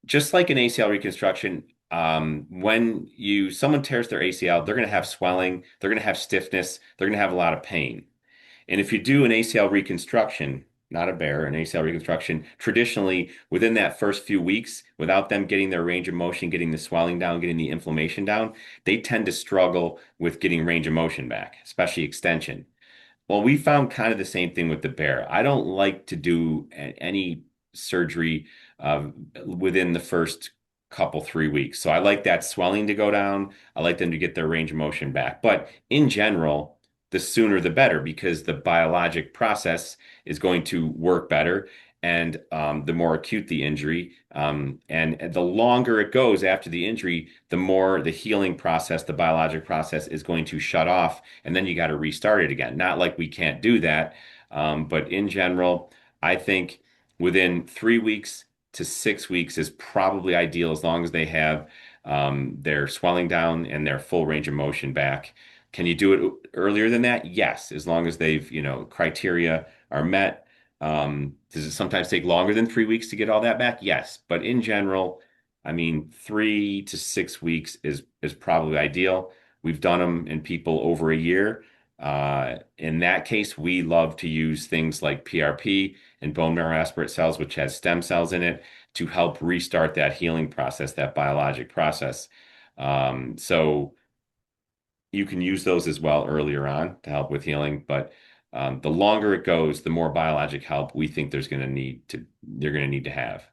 just like an ACL reconstruction, when someone tears their ACL, they're going to have swelling, they're going to have stiffness, they're going to have a lot of pain. And if you do an ACL reconstruction, not a bear, an ACL reconstruction, traditionally within that first few weeks, without them getting their range of motion, getting the swelling down, getting the inflammation down, they tend to struggle with getting range of motion back, especially extension. Well, we found kind of the same thing with the bear. I don't like to do any surgery within the first couple, 3 weeks. So I like that swelling to go down. I like them to get their range of motion back. But in general, the sooner the better because the biologic process is going to work better. And the more acute the injury, and the longer it goes after the injury, the more the healing process, the biologic process is going to shut off and then you got to restart it again. Not like we can't do that, but in general, I think within 3 weeks to 6 weeks is probably ideal as long as they have their swelling down and their full range of motion back. Can you do it earlier than that? Yes, as long as they've, criteria are met. Does it sometimes take longer than 3 weeks to get all that back? Yes, but in general, I mean, 3 to 6 weeks is probably ideal. We've done them in people over a year. In that case, we love to use things like PRP and bone marrow aspirate cells, which has stem cells in it, to help restart that healing process, that biologic process. So you can use those as well earlier on to help with healing, but the longer it goes, the more biologic help we think they're going to need to have.